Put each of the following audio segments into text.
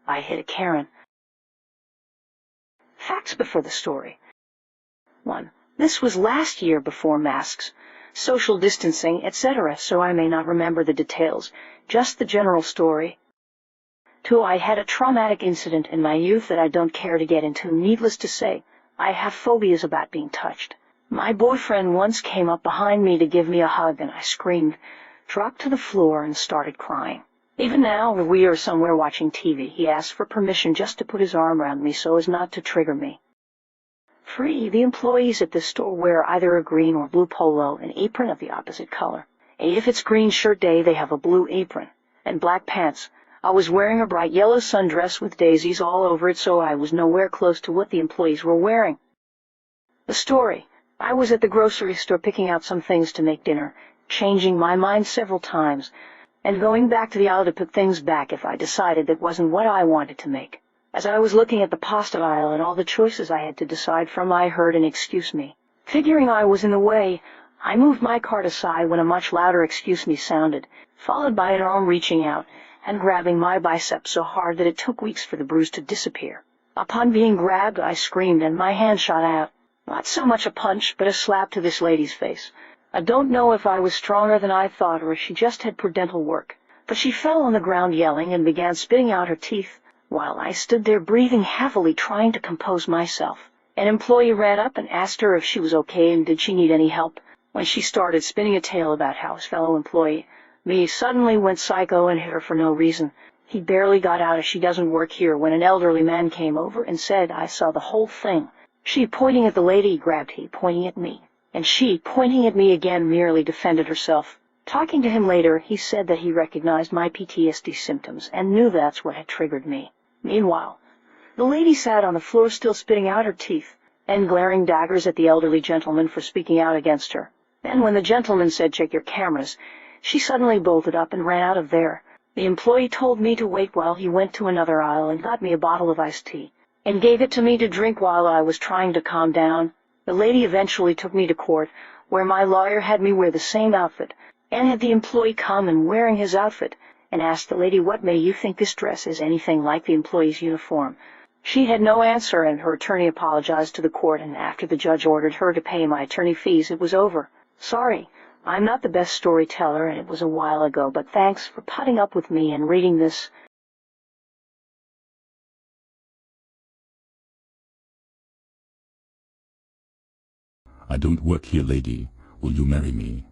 I hit a Karen. Facts before the story. 1. This was last year before masks, social distancing, etc., so I may not remember the details, just the general story. 2. I had a traumatic incident in my youth that I don't care to get into. Needless to say, I have phobias about being touched. My boyfriend once came up behind me to give me a hug, and I screamed, dropped to the floor, and started crying. Even now, when we are somewhere watching TV, he asks for permission just to put his arm around me so as not to trigger me. 3. The employees at this store wear either a green or blue polo, an apron of the opposite color. If it's green shirt day, they have a blue apron and black pants. I was wearing a bright yellow sundress with daisies all over it, so I was nowhere close to what the employees were wearing. The story. I was at the grocery store picking out some things to make dinner, changing my mind several times, and going back to the aisle to put things back if I decided that wasn't what I wanted to make. As I was looking at the pasta aisle and all the choices I had to decide from, I heard an "excuse me." Figuring I was in the way, I moved my cart aside when a much louder "excuse me" sounded, followed by an arm reaching out and grabbing my bicep so hard that it took weeks for the bruise to disappear. Upon being grabbed, I screamed and my hand shot out. Not so much a punch, but a slap to this lady's face. I don't know if I was stronger than I thought or if she just had poor dental work, but she fell on the ground yelling and began spitting out her teeth, while I stood there breathing heavily, trying to compose myself. An employee ran up and asked her if she was okay and did she need any help. When she started spinning a tale about how his fellow employee, me, suddenly went psycho and hit her for no reason. He barely got out as "She doesn't work here" when an elderly man came over and said I saw the whole thing. She pointing at the lady grabbed he pointing at me, and she pointing at me again merely defended herself. Talking to him later, he said that he recognized my PTSD symptoms and knew that's what had triggered me. Meanwhile, the lady sat on the floor still spitting out her teeth and glaring daggers at the elderly gentleman for speaking out against her. Then when the gentleman said "check your cameras," she suddenly bolted up and ran out of there. The employee told me to wait while he went to another aisle and got me a bottle of iced tea and gave it to me to drink while I was trying to calm down. The lady eventually took me to court, where my lawyer had me wear the same outfit, and had the employee come and wearing his outfit, and asked the lady, "What may you think this dress is anything like the employee's uniform?" She had no answer, and her attorney apologized to the court, and after the judge ordered her to pay my attorney fees, it was over. Sorry, I'm not the best storyteller, and it was a while ago, but thanks for putting up with me and reading this. I don't work here, lady. Will you marry me?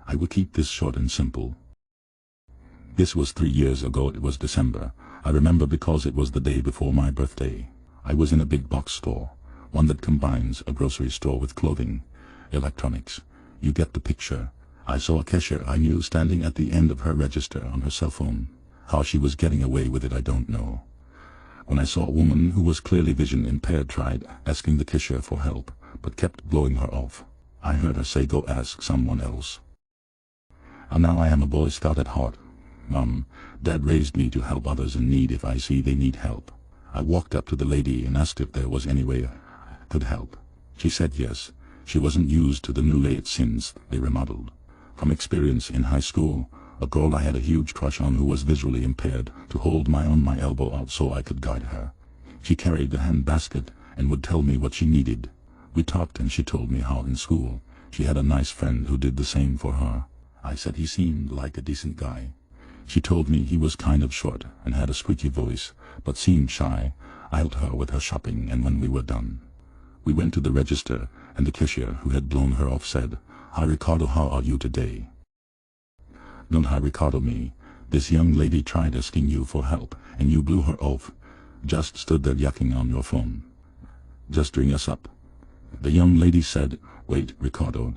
I will keep this short and simple. This was 3 years ago. It was December. I remember because it was the day before my birthday. I was in a big box store, one that combines a grocery store with clothing, electronics. You get the picture. I saw a cashier I knew standing at the end of her register on her cell phone. How she was getting away with it, I don't know. When I saw a woman who was clearly vision impaired tried asking the cashier for help, but kept blowing her off. I heard her say, "Go ask someone else." And now I am a Boy Scout at heart. Mom, Dad raised me to help others in need if I see they need help. I walked up to the lady and asked if there was any way I could help. She said yes. She wasn't used to the new layout since they remodeled. From experience in high school, a girl I had a huge crush on who was visually impaired to hold my elbow out so I could guide her. She carried the hand basket and would tell me what she needed. We talked and she told me how in school she had a nice friend who did the same for her. I said he seemed like a decent guy. She told me he was kind of short and had a squeaky voice, but seemed shy. I helped her with her shopping, and when we were done, we went to the register, and the cashier who had blown her off said, "Hi Ricardo, how are you today?" "Don't hi Ricardo me. This young lady tried asking you for help, and you blew her off. Just stood there yucking on your phone. Just ring us up." The young lady said, "Wait, Ricardo,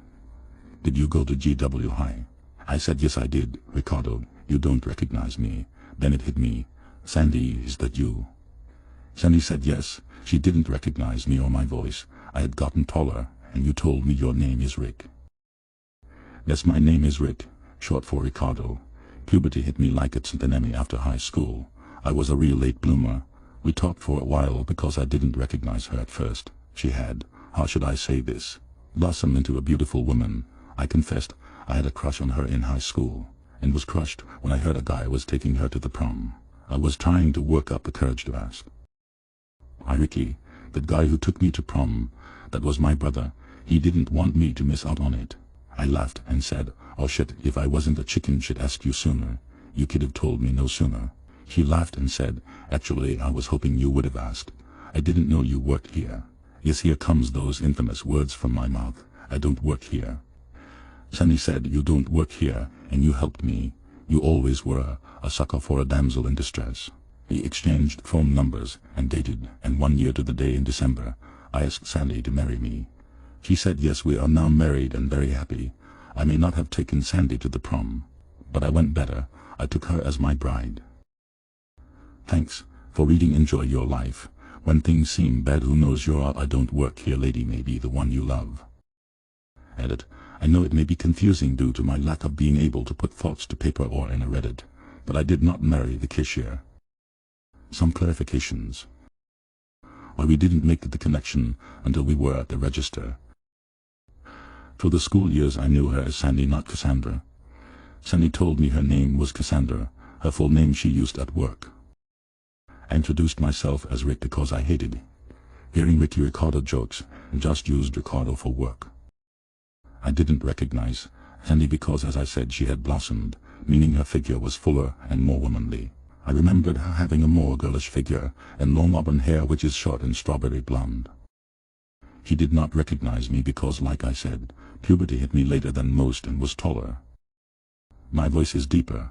did you go to GW High?" I said, "Yes, I did, Ricardo. You don't recognize me." Then it hit me. "Sandy, is that you?" Sandy said yes. She didn't recognize me or my voice. I had gotten taller, and you told me your name is Rick. Yes, my name is Rick, short for Ricardo. Puberty hit me like it's an enemy after high school. I was a real late bloomer. We talked for a while because I didn't recognize her at first. She had, how should I say this, blossomed into a beautiful woman. I confessed I had a crush on her in high school, and was crushed when I heard a guy was taking her to the prom. I was trying to work up the courage to ask. "Hi, Ricky, that guy who took me to prom, that was my brother. He didn't want me to miss out on it." I laughed and said, "Oh shit, if I wasn't a chicken shit asked you sooner. You could have told me no sooner." He laughed and said, "Actually, I was hoping you would have asked. I didn't know you worked here." Yes, here comes those infamous words from my mouth. "I don't work here." Sunny said, "You don't work here, and you helped me. You always were a sucker for a damsel in distress." We exchanged phone numbers and dated, and 1 year to the day in December, I asked Sandy to marry me. She said yes. We are now married and very happy. I may not have taken Sandy to the prom, but I went better. I took her as my bride. Thanks for reading. Enjoy your life. When things seem bad, who knows, your I Don't Work Here Lady may be the one you love. Edit. I know it may be confusing due to my lack of being able to put thoughts to paper or in a Reddit, but I did not marry the cashier. Some clarifications. Why we didn't make the connection until we were at the register. For the school years I knew her as Sandy, not Cassandra. Sandy told me her name was Cassandra, her full name she used at work. I introduced myself as Rick because I hated hearing Ricky Ricardo jokes and just used Ricardo for work. I didn't recognize Sandy because, as I said, she had blossomed, meaning her figure was fuller and more womanly. I remembered her having a more girlish figure and long auburn hair, which is short and strawberry blonde. He did not recognize me because, like I said, puberty hit me later than most and was taller. My voice is deeper.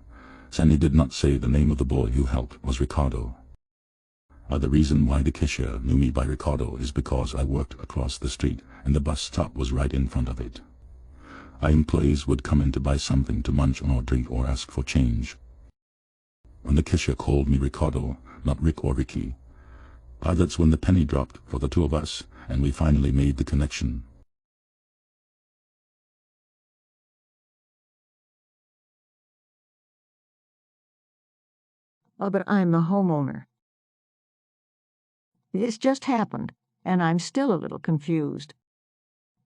Sandy did not say the name of the boy who helped was Ricardo. The reason why the cashier knew me by Ricardo is because I worked across the street and the bus stop was right in front of it. Our employees would come in to buy something to munch on or drink or ask for change. When the cashier called me Ricardo, not Rick or Ricky, that's when the penny dropped for the two of us, and we finally made the connection. Oh, but I'm the homeowner. This just happened, and I'm still a little confused.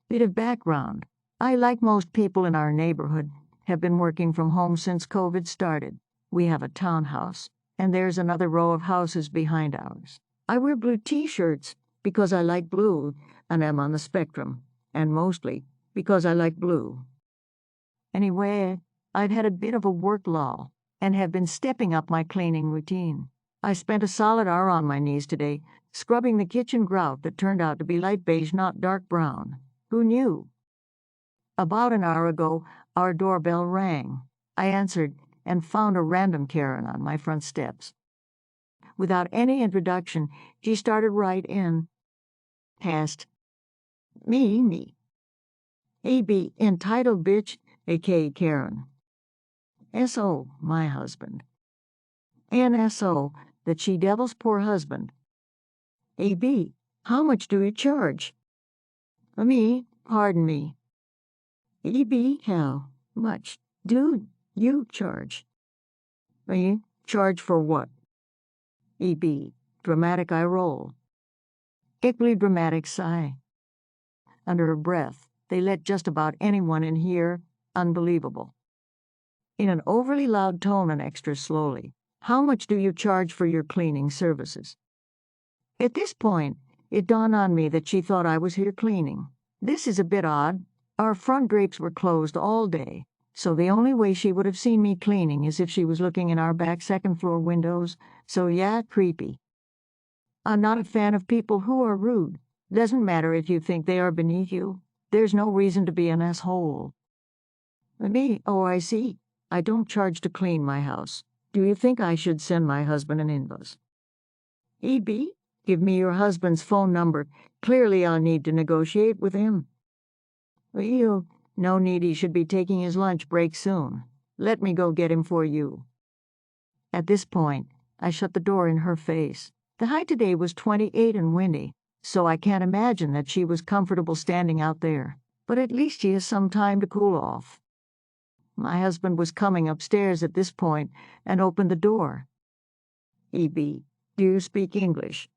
Bit of background. I, like most people in our neighborhood, have been working from home since COVID started. We have a townhouse, and there's another row of houses behind ours. I wear blue t-shirts because I like blue and am on the spectrum, and mostly because I like blue. Anyway, I've had a bit of a work lull and have been stepping up my cleaning routine. I spent a solid hour on my knees today, scrubbing the kitchen grout that turned out to be light beige, not dark brown. Who knew? About an hour ago, our doorbell rang. I answered and found a random Karen on my front steps. Without any introduction, she started right in. Past me. A.B. entitled bitch, a.k.a. Karen. S.O. my husband. N.S.O. that she devil's poor husband. A.B. how much do you charge? Me, pardon me. E.B. how much do you charge? Me, charge for what? E.B. dramatic eye roll. Equally dramatic sigh. Under her breath, they let just about anyone in here. Unbelievable. In an overly loud tone and extra slowly, how much do you charge for your cleaning services? At this point, it dawned on me that she thought I was here cleaning. This is a bit odd. Our front drapes were closed all day, so the only way she would have seen me cleaning is if she was looking in our back second-floor windows, so yeah, creepy. I'm not a fan of people who are rude. Doesn't matter if you think they are beneath you. There's no reason to be an asshole. Me, oh, I see. I don't charge to clean my house. Do you think I should send my husband an invoice? E.B., give me your husband's phone number. Clearly I'll need to negotiate with him. You, no need, he should be taking his lunch break soon. Let me go get him for you. At this point, I shut the door in her face. The high today was 28 and windy, so I can't imagine that she was comfortable standing out there. But at least she has some time to cool off. My husband was coming upstairs at this point and opened the door. E.B., do you speak English?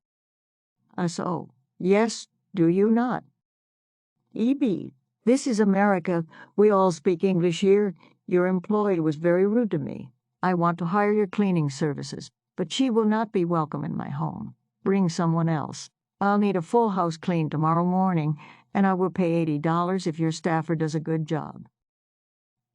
S.O., yes, do you not? E.B., this is America. We all speak English here. Your employee was very rude to me. I want to hire your cleaning services. but she will not be welcome in my home. Bring someone else. I'll need a full house cleaned tomorrow morning, and I will pay $80 if your staffer does a good job."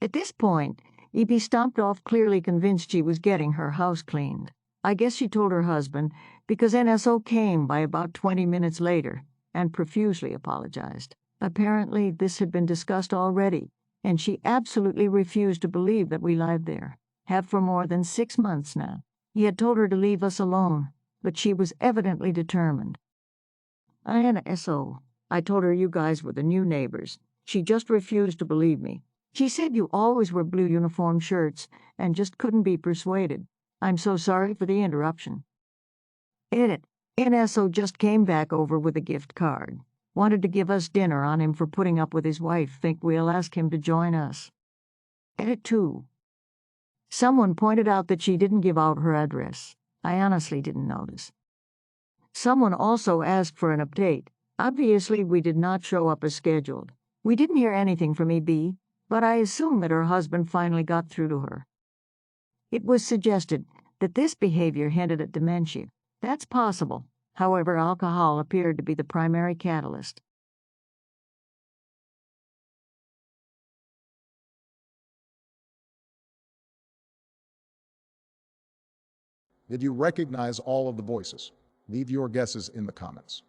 At this point, E.B. stomped off, clearly convinced she was getting her house cleaned. I guess she told her husband, because NSO came by about 20 minutes later and profusely apologized. Apparently, this had been discussed already, and she absolutely refused to believe that we lived there. Have for more than 6 months now. He had told her to leave us alone, but she was evidently determined. NSO. I told her you guys were the new neighbors. She just refused to believe me. She said you always wear blue uniform shirts and just couldn't be persuaded. I'm so sorry for the interruption. Edit. NSO just came back over with a gift card. Wanted to give us dinner on him for putting up with his wife. Think we'll ask him to join us. Edit 2. Someone pointed out that she didn't give out her address. I honestly didn't notice. Someone also asked for an update. Obviously, we did not show up as scheduled. We didn't hear anything from EB, but I assume that her husband finally got through to her. It was suggested that this behavior hinted at dementia. That's possible. However, alcohol appeared to be the primary catalyst. Did you recognize all of the voices? Leave your guesses in the comments.